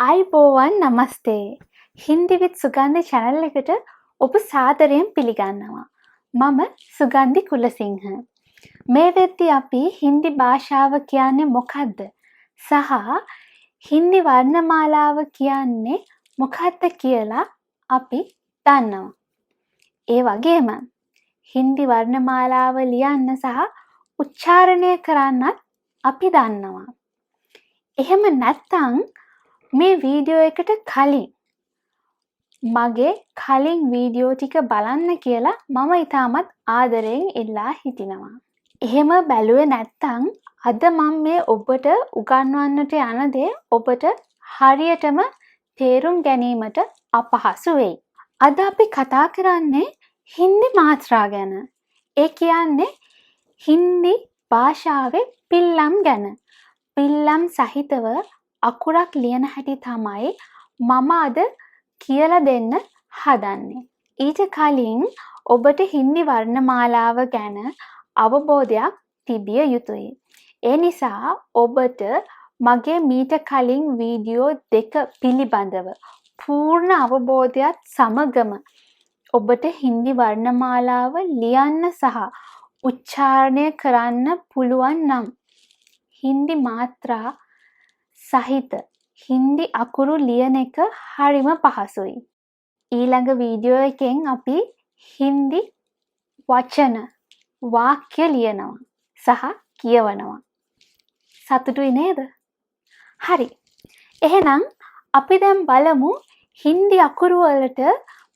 ආයිබෝවන් නමස්තේ. Hindi විත් Sugandhi channel එකට ඔබ සාදරයෙන් පිළිගන්නවා. මම සුගන්ධි කුලසිංහ. මේ වෙද්දී අපි හින්දි භාෂාව කියන්නේ මොකක්ද? සහ හින්දි වර්ණමාලාව කියන්නේ මොකක්ද කියලා අපි දන්නවා. ඒ වගේම හින්දි වර්ණමාලාව ලියන්න සහ උච්චාරණය කරන්නත් අපි දන්නවා. එහෙම නැත්නම් මේ වීඩියෝ එකට කලින් මගේ කලින් වීඩියෝ ටික බලන්න කියලා මම ඉතාමත් ආදරයෙන් ඉල්ලා හිටිනවා. එහෙම බැලුවේ නැත්නම් අද මම මේ ඔබට උගන්වන්නට යන දේ ඔබට හරියටම තේරුම් ගැනීමට අපහසු වෙයි. අද අපි කතා කරන්නේ හින්දි මාත්‍රා ගැන. ඒ කියන්නේ හින්දි භාෂාවේ පිල්ලම් ගැන. පිල්ලම් සහිතව අකුරක් ලියන හැටි තමයි මම අද කියලා දෙන්න හදන්නේ. ඊට කලින් ඔබට හින්දි වර්ණමාලාව ගැන අවබෝධයක් තිබිය යුතුයි. ඒ නිසා ඔබට මගේ මීට කලින් වීඩියෝ 2 පිළිබඳව පූර්ණ අවබෝධයත් සමගම ඔබට හින්දි වර්ණමාලාව ලියන්න සහ උච්චාරණය කරන්න පුළුවන් නම් හින්දි මාත්‍රා සහිත හින්දි අකුරු ලියන එක හරිම පහසුයි. ඊළඟ වීඩියෝ එකෙන් අපි හින්දි වචන වාක්‍ය ලියනවා සහ කියවනවා. සතුටුයි නේද? හරි. එහෙනම් අපි දැන් බලමු හින්දි අකුරු වලට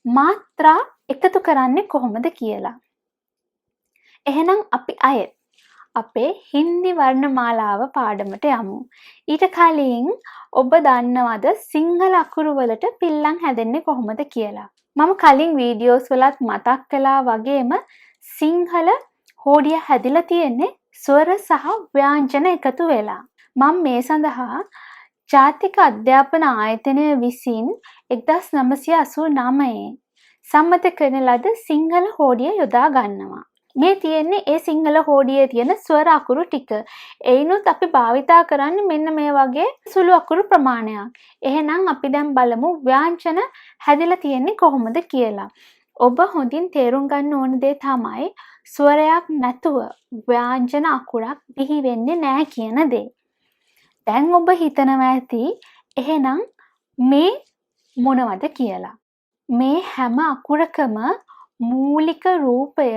මාත්‍රා එකතු කරන්නේ කොහොමද කියලා. එහෙනම් අපි ආයෙත් අපේ හින්දි වර්ණමාලාව පාඩමට යමු. ඊට කලින් ඔබ දන්නවද සිංහල අකුරු වලට පිල්ලම් හැදෙන්නේ කොහොමද කියලා? මම කලින් වීඩියෝස් වලත් මතක් කළා වගේම සිංහල හෝඩිය හැදිලා තියෙන්නේ ස්වර සහ ව්‍යාංජන එකතු වෙලා. මම මේ සඳහා ජාතික අධ්‍යාපන ආයතනය විසින් 1989 සම්මත කරන ලද සිංහල හෝඩිය යොදා ගන්නවා. මේ තියෙන්නේ ඒ සිංහල හෝඩියේ තියෙන ස්වර අකුරු ටික. එයිනුත් අපි භාවිතා කරන්නේ මෙන්න මේ වගේ සුළු අකුරු ප්‍රමාණයක්. එහෙනම් අපි දැන් බලමු ව්‍යාංජන හැදිලා තියෙන්නේ කොහොමද කියලා. ඔබ හොඳින් තේරුම් ගන්න ඕන දේ තමයි ස්වරයක් නැතුව ව්‍යාංජන අකුරක් බිහි වෙන්නේ නැහැ කියන දේ. දැන් ඔබ හිතනවා ඇති එහෙනම් මේ මොනවද කියලා. මේ හැම අකුරකම මූලික රූපය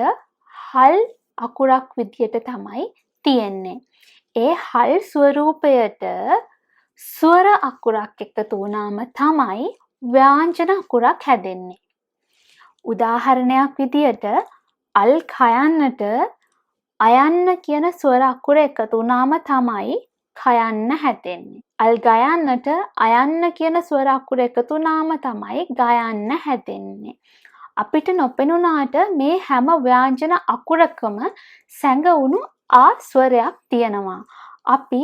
හල් අකුරක් විදියට තමයි තියෙන්නේ. ඒ හල් ස්වරූපයට ස්වර අකුරක් එකතු වුණාම තමයි ව්‍යාංජන අකුරක් හැදෙන්නේ. උදාහරණයක් විදියට අල් කයන්නට අයන්න කියන ස්වර අකුර එකතු වුණාම තමයි කයන්න හැදෙන්නේ. අල් ගයන්නට අයන්න කියන ස්වර අකුර එකතු වුණාම තමයි ගයන්න හැදෙන්නේ. අපිට නොපෙනුනාට මේ හැම ව්‍යාංජන අකුරකම සැඟවුණු ආ ස්වරයක් තියෙනවා. අපි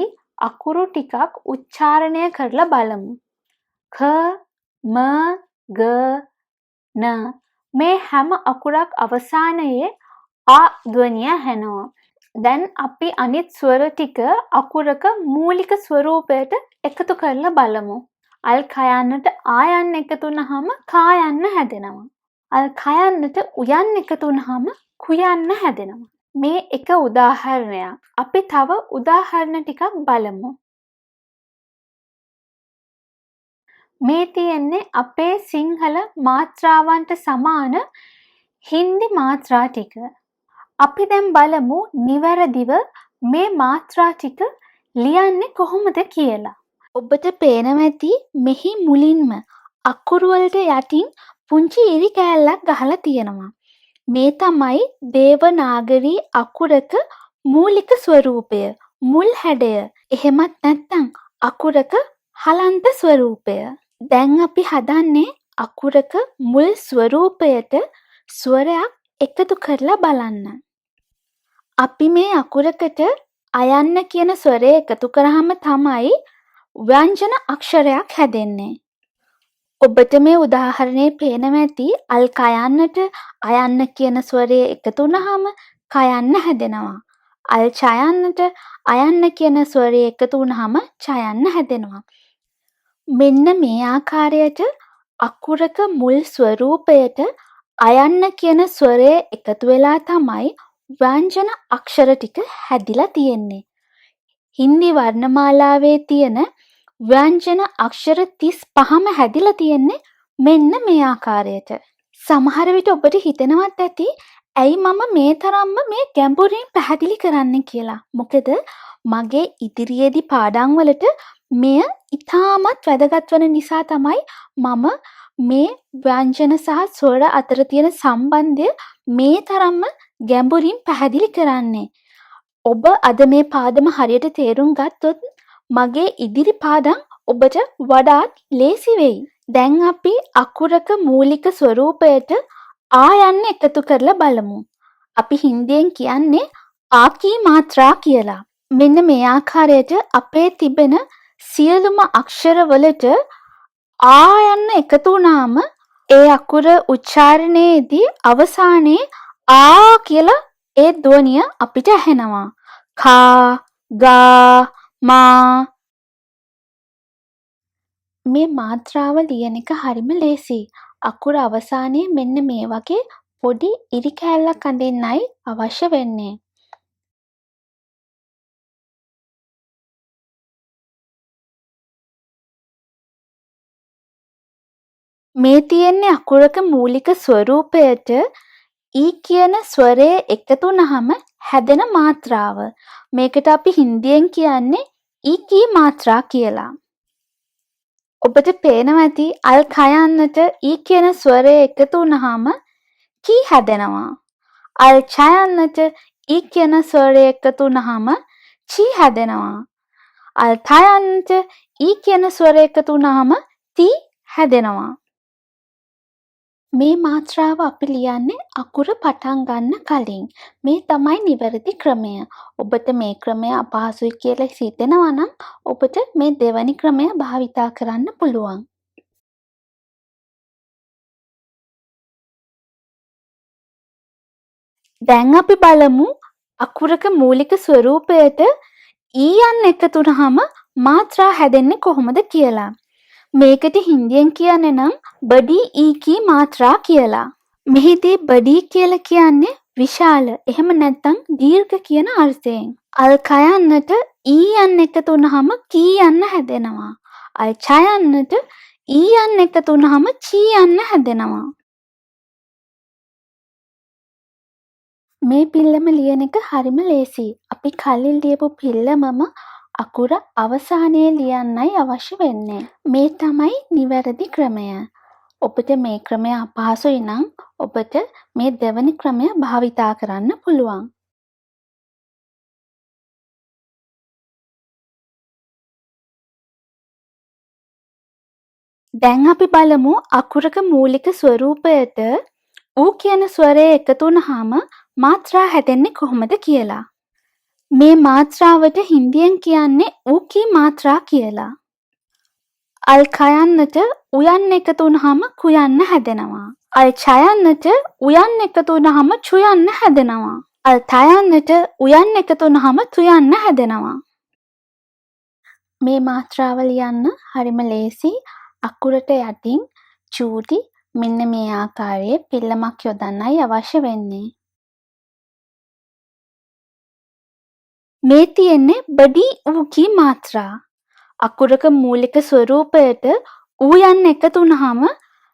අකුරු ටිකක් උච්චාරණය කරලා බලමු. ක, ම, ග, න. මේ හැම අකුරක් අවසානයේ ආ ධ්වනිය ඇහෙනවා. දැන් අපි අනිත් ස්වර ටික අකුරක මූලික ස්වරූපයට එකතු කරලා බලමු. අල් කයන්නට ආයන්න එකතු වුනහම කායන්න හැදෙනවා. අල් කයන්නට උයන්න එකතු වුනහම කුයන්න හැදෙනවා. මේ එක උදාහරණයක්. අපි තව උදාහරණ ටිකක් බලමු. මේ තියෙන්නේ අපේ සිංහල මාත්‍රාවන්ට සමාන හින්දි මාත්‍රා ටික. අපි දැන් බලමු නිවැරදිව මේ මාත්‍රා ටික ලියන්නේ කොහොමද කියලා. ඔබට පේනවා ඇති මෙහි මුලින්ම අකුරු වලට යටින් පුංචි ඉරි කෑල්ලක් ගහලා තියෙනවා. මේ තමයි දේවනාගරී අකුරක මූලික ස්වරූපය, මුල් හැඩය. එහෙමත් නැත්නම් අකුරක හලන්ත ස්වරූපය. දැන් අපි හදන්නේ අකුරක මුල් ස්වරූපයට ස්වරයක් එකතු කරලා බලන්න. අපි මේ අකුරකට අයන්න කියන ස්වරය එකතු කරාම තමයි ව්‍යංජන අක්ෂරයක් හැදෙන්නේ. ඔබට මේ උදාහරණේ පේනවා ඇති අල් කයන්නට අයන්න කියන ස්වරය එකතු වුනහම කයන්න හැදෙනවා. අල් චයන්නට අයන්න කියන ස්වරය එකතු වුනහම චයන්න හැදෙනවා. මෙන්න මේ ආකාරයට අකුරක මුල් ස්වරූපයට අයන්න කියන ස්වරය එකතු වෙලා තමයි ව්‍යංජන අක්ෂර ටික හැදිලා තියෙන්නේ. හින්දි වර්ණමාලාවේ තියෙන ව්‍යංජන අක්ෂර 35ම හැදිලා තියෙන්නේ මෙන්න මේ ආකාරයට. සමහර විට ඔබට හිතෙනවත් ඇති ඇයි මම මේ තරම්ම මේ ගැඹුරින් පැහැදිලි කරන්නේ කියලා. මොකද මගේ ඉදිරියේදී පාඩම් වලට මෙය ඉතාමත් වැදගත් වන නිසා තමයි මම මේ ව්‍යංජන සහ ස්වර අතර තියෙන සම්බන්ධය මේ තරම්ම ගැඹුරින් පැහැදිලි කරන්නේ. ඔබ අද මේ පාඩම හරියට තේරුම් ගත්තොත් මගේ ඉදිරි පාඩම් ඔබට වඩාත් ලේසි වෙයි. දැන් අපි අකුරක මූලික ස්වරූපයට ආයන්න එකතු කරලා බලමු. අපි හින්දියෙන් කියන්නේ ආකී මාත්‍රා කියලා. මෙන්න මේ ආකාරයට අපේ තිබෙන සියලුම අක්ෂර වලට ආයන්න එකතු වුණාම ඒ අකුර උච්චාරණයේදී අවසානයේ ආ කියලා ඒ ධ්වනිය අපිට ඇහෙනවා. කා, ගා, මා. මේ මාත්‍රාව ලියන එක හරිම ලේසියි. අකුර අවසානයේ මෙන්න මේ වගේ පොඩි ඉරි කෑල්ලක් අඳින්නයි අවශ්‍ය වෙන්නේ. මේ තියෙන්නේ අකුරක මූලික ස්වරූපයට ඊ කියන ස්වරය එකතු වුනහම හැදෙන මාත්‍රාව. මේකට අපි හින්දියෙන් කියන්නේ ඊකී මාත්‍රා කියලා. ඔබට පේනවා ඇති අල් කයන්නට ඊ කියන ස්වරය එකතු වුනහම කී හැදෙනවා. අල් ඡයන්නට ඊ කියන ස්වරය එකතු වුනහම චී හැදෙනවා. අල් තයන්නට ඊ කියන ස්වරය එකතු වුනහම ති හැදෙනවා. මේ මාත්‍රාව අපි ලියන්නේ අකුර පටන් ගන්න කලින්. මේ තමයි නිවැරදි ක්‍රමය. ඔබට මේ ක්‍රමය අපහසුයි කියලා හිතෙනවා නම් ඔබට මේ දෙවැනි ක්‍රමය භාවිතා කරන්න පුළුවන්. දැන් අපි බලමු අකුරක මූලික ස්වරූපයට ඊයන් එකතු වුනහම මාත්‍රා හැදෙන්නේ කොහොමද කියලා. මේකට හින්දියෙන් කියන්නේ නම් බඩී ඊකී මාත්‍රා කියලා. මෙහිදී බඩී කියලා කියන්නේ විශාල එහෙම නැත්නම් දීර්ඝ කියන අර්ථයෙන්. අල් කයන්නට ඊයන් එකතු වුනහම කී යන්න හැදෙනවා. අල් ඡයන්නට ඊයන් එකතු වුනහම චී යන්න හැදෙනවා. මේ පිල්ලම ලියන එක හරිම ලේසියි. අපි කලින් ලියපු පිල්ලමම අකුර අවසානයේ ලියන්නයි අවශ්‍ය වෙන්නේ. මේ තමයි නිවැරදි ක්‍රමය. ඔබට මේ ක්‍රමය අපහසුයි නම් ඔබට මේ දෙවැනි ක්‍රමය භාවිතා කරන්න පුළුවන්. දැන් අපි බලමු අකුරක මූලික ස්වරූපයට ඌ කියන ස්වරය එකතු වුනහම මාත්‍රා හැදෙන්නේ කොහොමද කියලා. මේ මාත්‍රාවට හින්දියෙන් කියන්නේ ඌකී මාත්‍රා කියලා. අල් කයන්නට උයන්න එකතු වුනහම කුයන්න හැදෙනවා. අල් ඡයන්නට උයන්න එකතු වුනහම චුයන්න හැදෙනවා. අල් තයන්නට උයන්න එකතු වුනහම තුයන්න හැදෙනවා. මේ මාත්‍රාව ලියන්න හරිම ලේසි. අකුරට යටින් චූටි මෙන්න මේ ආකාරයේ පිල්ලමක් යොදන්නයි අවශ්‍ය වෙන්නේ. මේ තියෙන්නේ බඩී ඌකී මාත්‍රා. අකුරක මූලික ස්වරූපයට ඌ යන්න එකතු වුනහම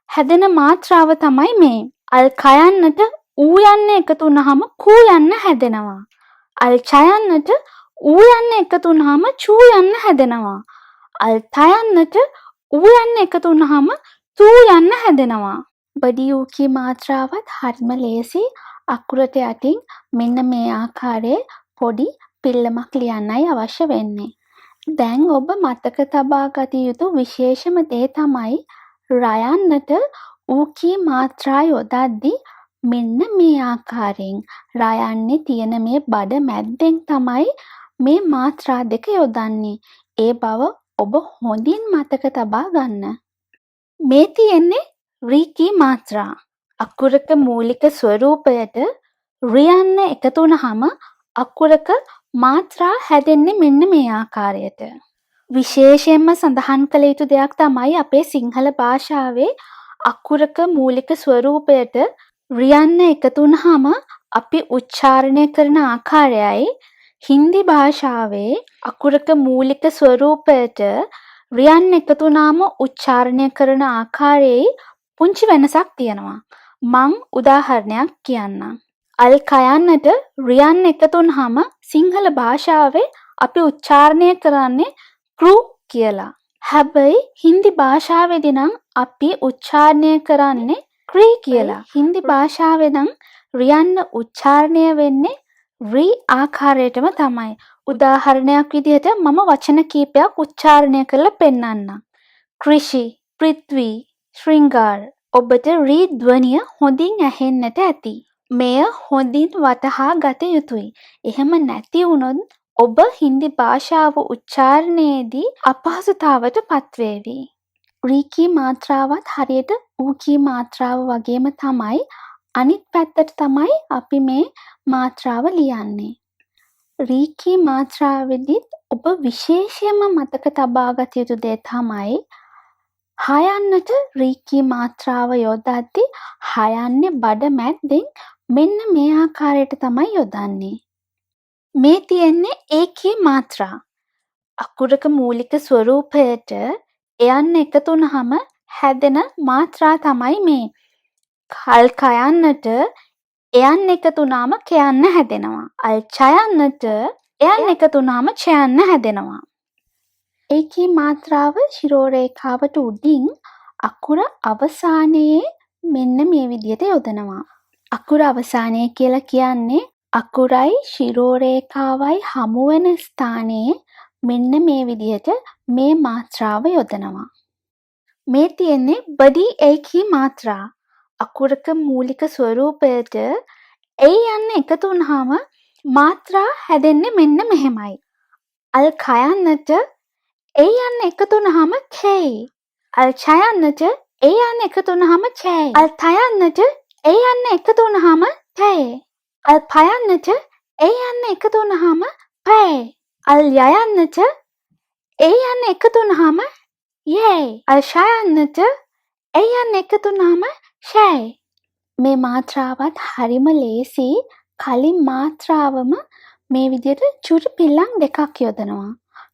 හැදෙන මාත්‍රාව තමයි මේ. අල් කයන්නට ඌ යන්න එකතු වුනහම කූ යන්න හැදෙනවා. අල් ඡයන්නට ඌ යන්න එකතු වුනහම චූ යන්න හැදෙනවා. අල් තයන්නට ඌ යන්න එකතු වුනහම තූ යන්න හැදෙනවා. බඩී ඌකී මාත්‍රාවත් හරිම ලේසි. අකුරට යටින් මෙන්න මේ ආකාරයේ පොඩි පිල්ලමක් ලියන්නයි අවශ්‍ය වෙන්නේ. දැන් ඔබ මතක තබා ගත යුතු විශේෂම දේ තමයි රයන්නට ඌකී මාත්‍රා යොදද්දී මෙන්න මේ ආකාරයෙන් රයන්නේ තියෙන මේ බඩ මැද්දෙන් තමයි මේ මාත්‍රා දෙක යොදන්නේ. ඒ බව ඔබ හොඳින් මතක තබා ගන්න. මේ තියෙන්නේ රීකී මාත්‍රා. අකුරක මූලික ස්වරූපයට රියන්න එකතු වුනහම අකුරක මාත්‍රා හැදෙන්නේ මෙන්න මේ ආකාරයට. විශේෂයෙන්ම සඳහන් කළ යුතු දෙයක් තමයි අපේ සිංහල භාෂාවේ අකුරක මූලික ස්වරූපයට රියන්න එකතු වුනහම අපි උච්චාරණය කරන ආකාරයයි හින්දි භාෂාවේ අකුරක මූලික ස්වරූපයට රියන්න එකතු වුනාම උච්චාරණය කරන ආකාරයේ පුංචි වෙනසක් තියෙනවා. මං උදාහරණයක් කියන්නම්. අල් කයන්නට රියන්න එකතු වුනහම සිංහල භාෂාවේ අපි උච්චාරණය කරන්නේ ක්‍රූ කියලා. හැබැයි හින්දි භාෂාවේදී නම් අපි උච්චාරණය කරන්නේ ක්‍රී කියලා. හින්දි භාෂාවේ නම් රියන්න උච්චාරණය වෙන්නේ රී ආකාරයටම තමයි. උදාහරණයක් විදිහට මම වචන කීපයක් උච්චාරණය කරලා පෙන්නන්නම්. ක්‍රිෂි, පෘථ්වී, ශෘංගාර. ඔබට රී ධ්වනිය හොඳින් ඇහෙන්නට ඇති. මෙය හොඳින් වටහා ගත යුතුයි. එහෙම නැති වුණොත් ඔබ හින්දි භාෂාව උච්චාරණයේදී අපහසුතාවට පත්වේවි. රී කී මාත්‍රාවත් හරියට ඌ කී මාත්‍රාව වගේම තමයි අනිත් පැත්තට තමයි අපි මේ මාත්‍රාව ලියන්නේ. රී කී මාත්‍රාවේදීත් ඔබ විශේෂයෙන්ම මතක තබා ගත යුතු දේ තමයි හයන්නට රී කී මාත්‍රාව යොදද්දී හයන්නේ බඩ මැද්දෙන් මෙන්න මේ ආකාරයට තමයි යොදන්නේ. මේ තියෙන්නේ ඒකී මාත්‍රා. අකුරක මූලික ස්වරූපයට එයන්න එකතු වුනහම හැදෙන මාත්‍රා තමයි මේ. කල් කයන්නට එයන්න එකතු වුනාම කයන්න හැදෙනවා. අල් චයන්නට එයන්න එකතු වුනාම චයන්න හැදෙනවා. ඒකී මාත්‍රාව ශිරෝරේඛාවට උඩින් අකුර අවසානයේ මෙන්න මේ විදිහට යොදනවා. අකුර අවසානයේ කියලා කියන්නේ අකුරයි ශිරෝරේඛාවයි හමු වෙන ස්ථානයේ මෙන්න මේ විදිහට මේ මාත්‍රාව යොදනවා. මේ තියෙන්නේ බඩී ඒකී මාත්‍රා. අකුරක මූලික ස්වරූපයට ඒ යන්න එකතු වුනහම මාත්‍රා හැදෙන්නේ මෙන්න මෙහෙමයි. අල් කයන්නට ඒ යන්න එකතු වුනහම කේ. අල් චයන්නට ඒ යන්න එකතු වුනහම චේ. අල් තයන්නට ඒ යන්න එකතු වුනහම තේ. අල් පයන්නට ඒ යන්න එකතු වුනහම පේ. අල් යයන්නට ඒ යන්න එකතු වුනහම යේ. අල් ශයන්නට ඒ යන්න එකතු වුනහම ෂේ. මේ මාත්‍රාවත් හරිම ලේසි. කලින් මාත්‍රාවම මේ විදිහට චුටි පිල්ලම් දෙකක් යොදනවා.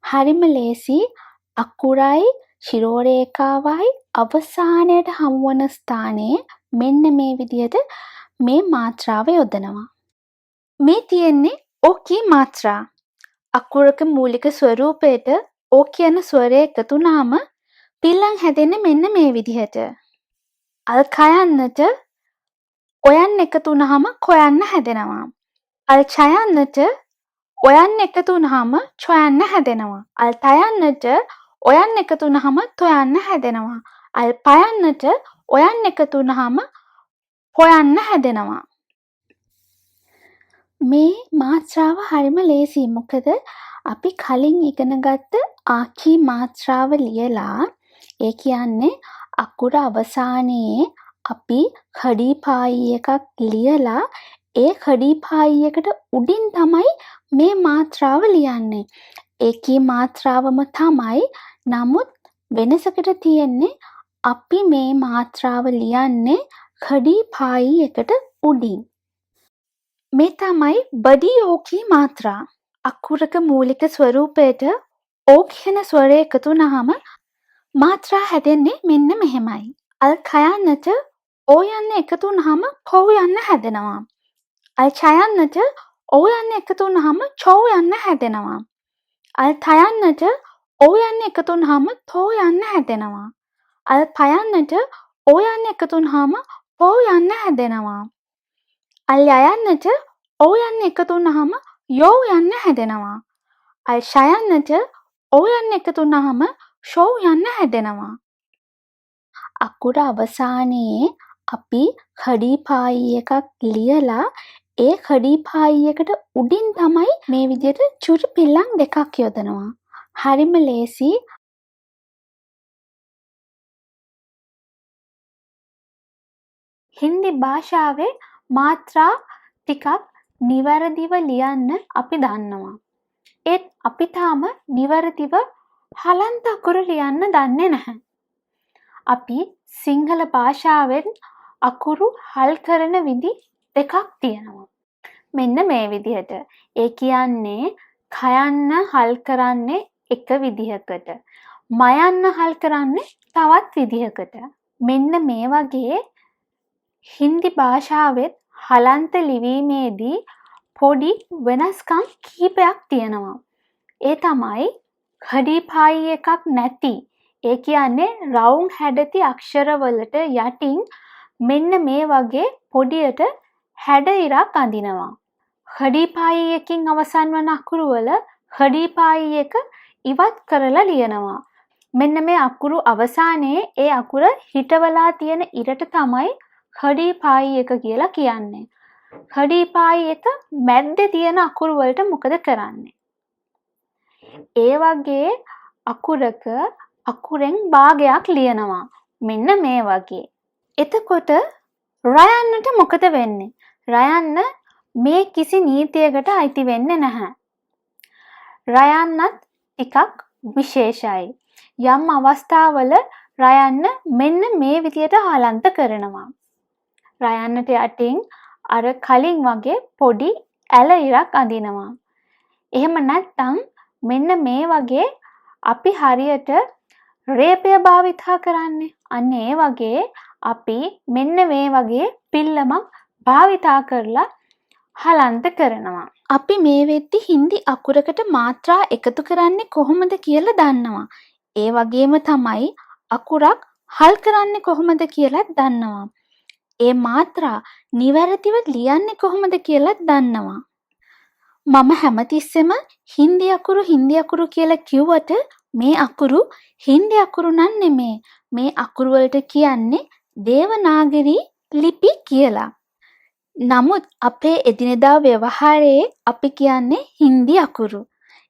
හරිම ලේසි. අකුරයි ශිරෝරේඛාවයි අවසානයට හමුවන ස්ථානයේ මෙන්න මේ විදිහට මේ මාත්‍රාව යොදනවා. මේ තියෙන්නේ ඕ කී මාත්‍රා. අකුරක මූලික ස්වරූපයට ඕ කියන ස්වරය එකතු වුනාම පිල්ලම් හැදෙන්නේ මෙන්න මේ විදිහට. අල් කයන්නට ඔයන්න එකතු වුනහම කොයන්න හැදෙනවා. අල් චයන්නට ඔයන්න එකතු වුනහම චොයන්න හැදෙනවා. අල් තයන්නට ඔයන්න එකතු වුනහම තොයන්න හැදෙනවා. අල් පයන්නට ඔයන්න එකතු වුනහම පොයන්න හැදෙනවා. මේ මාත්‍රාව හරිම ලේසි. මොකද අපි කලින් ඉගෙන ගත්ත ආකී මාත්‍රාව ලියලා ඒ කියන්නේ අකුර අවසානයේ අපි කඩිපායි එකක් ලියලා ඒ කඩිපායි එකට උඩින් තමයි මේ මාත්‍රාව ලියන්නේ. ඒකී මාත්‍රාවම තමයි. නමුත් වෙනසකට තියෙන්නේ අපි මේ මාත්‍රාව ලියන්නේ කඩිපායි එකට උඩින්. මේ තමයි බඩී ඕකී මාත්‍රා. අකුරක මූලික ස්වරූපයට ඕ කියන ස්වරය එකතු වුනහම මාත්‍රා හැදෙන්නේ මෙන්න මෙහෙමයි. අල් කයන්නට ඕ යන්න එකතු වුනහම පොව් යන්න හැදෙනවා. අල් චයන්නට ඕ යන්න එකතු වුනහම චොව් යන්න හැදෙනවා. අල් තයන්නට ඕ යන්න එකතු වුනහම තෝ යන්න හැදෙනවා. අල් පයන්නට ඕ යන්න එකතු වුනහම පොව් යන්න හැදෙනවා. අල් යයන්නට ඕ යන්න එකතු වුනහම යොව් යන්න හැදෙනවා. අල් ශයන්නට ඕ යන්න එකතු වුනහම ෂොව් යන්න හැදෙනවා. අකුර අවසානයේ අපි කඩිපායි එකක් ලියලා ඒ කඩිපායි එකට උඩින් තමයි මේ විදිහට චුටි පිල්ලම් දෙකක් යොදනවා. හරිම ලේසි. හින්දි භාෂාවේ මාත්‍රා ටිකක් නිවැරදිව ලියන්න අපි දන්නවා. ඒත් අපි තාම නිවැරදිව හලන්ත අකුරු ලියන්න දන්නේ නැහැ. අපි සිංහල භාෂාවෙන් අකුරු හල් කරන විදි දෙකක් තියෙනවා. මෙන්න මේ විදිහට. ඒ කියන්නේ කයන්න හල් කරන්නේ එක විදිහකට. මයන්න හල් කරන්නේ තවත් විදිහකට. මෙන්න මේ වගේ හින්දි භාෂාවෙත් හලන්ත ලිවීමේදී පොඩි වෙනස්කම් කීපයක් තියෙනවා. ඒ තමයි ඛඩිපායි එකක් නැති. ඒ කියන්නේ රවුම් හැඩති අක්ෂරවලට යටින් මෙන්න මේ වගේ පොඩියට හැඩ ඉරක් අඳිනවා. ඛඩිපායි එකකින් අවසන් වන අකුරු වල ඛඩිපායි එක ඉවත් කරලා ලියනවා. මෙන්න මේ අකුරු අවසානයේ ඒ අකුර හිටවලා තියෙන ඉරට තමයි ඛඩිපායි එක කියලා කියන්නේ. ඛඩිපායි එක මැද්දේ තියෙන අකුරු වලට මොකද කරන්නේ? ඒ වගේ අකුරක අකුරෙන් භාගයක් ලියනවා. මෙන්න මේ වගේ. එතකොට රයන්නට මොකද වෙන්නේ? රයන්න මේ කිසි නීතියකට අයිති වෙන්නේ නැහැ. රයන්නත් ටිකක් විශේෂයි. යම් අවස්ථාවල රයන්න මෙන්න මේ විදියට හලන්ත කරනවා. රයන්නට යටින් අර කලින් වගේ පොඩි ඇල ඉරක් අඳිනවා. එහෙම නැත්නම් මෙන්න මේ වගේ අපි හරියට රේපය භාවිතා කරන්නේ. අන්න ඒ වගේ අපි මෙන්න මේ වගේ පිල්ලමක් භාවිතා කරලා හලන්ත කරනවා. අපි මේ වෙද්දි හින්දි අකුරකට මාත්‍රා එකතු කරන්නේ කොහොමද කියලා දන්නවා. ඒ වගේම තමයි අකුරක් හල් කරන්නේ කොහොමද කියලා දන්නවා. ඒ මාත්‍රා නිවැරදිව ලියන්නේ කොහොමද කියලා දන්නවා. මම හැමතිස්සෙම හින්දි අකුරු කියලා කිව්වට මේ අකුරු හින්දි අකුරු නම් නෙමේ. මේ අකුරු වලට කියන්නේ දේවනාගරි ලිපි කියලා. නමුත් අපේ එදිනෙදා ව්‍යවහාරයේ අපි කියන්නේ හින්දි අකුරු.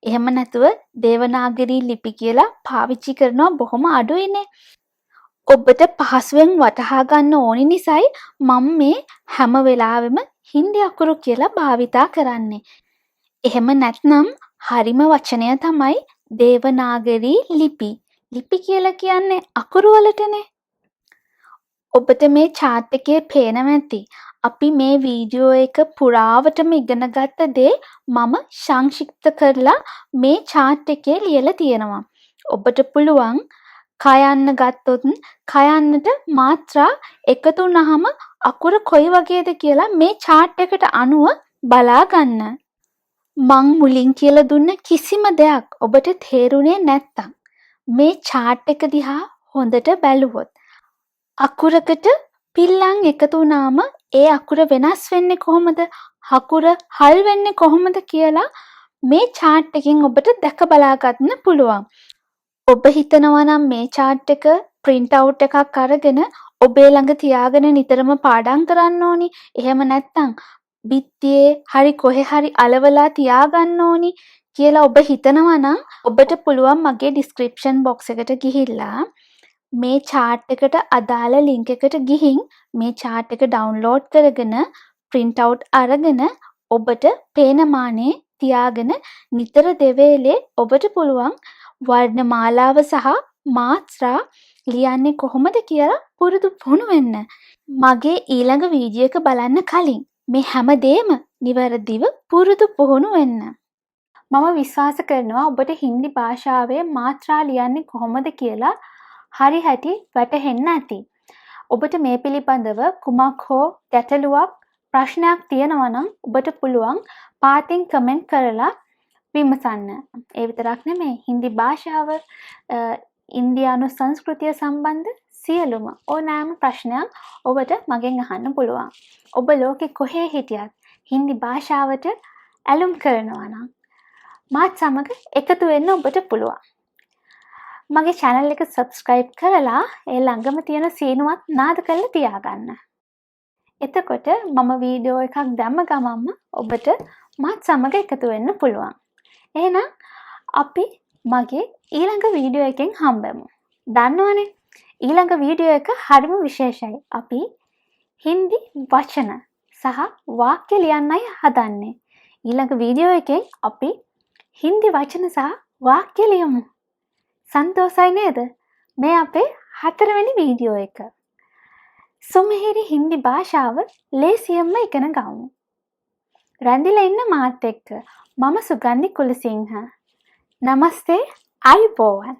එහෙම නැතුව දේවනාගරි ලිපි කියලා පාවිච්චි කරනවා බොහොම අඩුයිනේ. ඔබට පහසුවෙන් වටහා ගන්න ඕනි නිසායි මම මේ හැම වෙලාවෙම හින්දි අකුරු කියලා භාවිතා කරන්නේ. එහෙම නැත්නම් හරිම වචනය තමයි දේවනාගරි ලිපි. ලිපි කියලා කියන්නේ අකුරු වලටනේ. ඔබට මේ chart එකේ පේනවා ඇති. අපි මේ වීඩියෝ එක පුරාවටම ඉගෙන ගත්ත දේ මම සංක්ෂිප්ත කරලා මේ chart එකේ ලියලා තියෙනවා. ඔබට පුළුවන් කයන්න ගත්තොත් කයන්නට මාත්‍රා එකතු වුනහම අකුර කොයි වගේද කියලා මේ chart එකට අනුව බලා ගන්න. මං මුලින් කියලා දුන්න කිසිම දෙයක් ඔබට තේරුනේ නැත්තම් මේ chart එක දිහා හොඳට බැලුවොත් අකුරකට පිල්ලම් එකතු වුනාම ඒ අකුර වෙනස් වෙන්නේ කොහොමද? අකුර හල් වෙන්නේ කොහොමද කියලා මේ chart එකෙන් ඔබට දැක බලා ගන්න පුළුවන්. ඔබ හිතනවා නම් මේ chart එක print out එකක් අරගෙන ඔබේ ළඟ තියාගෙන නිතරම පාඩම් කරන්න ඕනි. එහෙම නැත්නම් බිත්තියේ හරි කොහේ හරි අලවලා තියාගන්න ඕනි කියලා ඔබ හිතනවා නම් ඔබට පුළුවන් මගේ description box එකට ගිහිල්ලා මේ chart එකට අදාළ link එකට ගිහින් මේ chart එක download කරගෙන print out අරගෙන ඔබට පේන මානේ තියාගෙන නිතර දෙවේලේ ඔබට පුළුවන් වර්ණ මාලාව සහ මාත්‍රා ලියන්නේ කොහොමද කියලා පුරුදු පුහුණු වෙන්න. මගේ ඊළඟ වීඩියෝ එක බලන්න කලින් මේ හැමදේම නිවැරදිව පුරුදු පුහුණු වෙන්න. මම විශ්වාස කරනවා ඔබට හින්දි භාෂාවේ මාත්‍රා ලියන්නේ කොහොමද කියලා හරි හැටි වැටහෙන්න ඇති. ඔබට මේ පිළිබඳව කුමක් හෝ ගැටලුවක් ප්‍රශ්නයක් තියෙනවා නම් ඔබට පුළුවන් පාටින් කමෙන්ට් කරලා විමසන්න. ඒ විතරක් නෙමෙයි හින්දි භාෂාව ඉන්දියානු සංස්කෘතිය සම්බන්ධ සියලුම ඕනෑම ප්‍රශ්නයක් ඔබට මගෙන් අහන්න පුළුවන්. ඔබ ලෝකෙ කොහේ හිටියත් හින්දි භාෂාවට ඇලුම් කරනවා නම් මාත් සමග එකතු වෙන්න ඔබට පුළුවන්. මගේ channel එක subscribe කරලා ඒ ළඟම තියෙන සීනුවත් නාද කරලා තියාගන්න. එතකොට මම වීඩියෝ එකක් දැම්ම ගමන්ම ඔබට මාත් සමග එකතු වෙන්න පුළුවන්. එහෙනම් අපි මගේ ඊළඟ වීඩියෝ එකෙන් හම්බෙමු. දන්නවනේ ඊළඟ වීඩියෝ එක හරිම විශේෂයි. අපි හින්දි වචන සහ වාක්‍ය ලියන්නයි හදන්නේ. ඊළඟ වීඩියෝ එකෙන් අපි හින්දි වචන සහ වාක්‍ය ලියමු. සන්තෝසයි නේද? මේ අපේ 4 වෙනි වීඩියෝ එක. සුමිහිරි හින්දි භාෂාව ලේසියෙන්ම ඉගෙන ගමු. රැඳිලා ඉන්න මාත් එක්ක. මම සුගන්ධි කුලසිංහ. නමස්තේ අයුබෝවන්.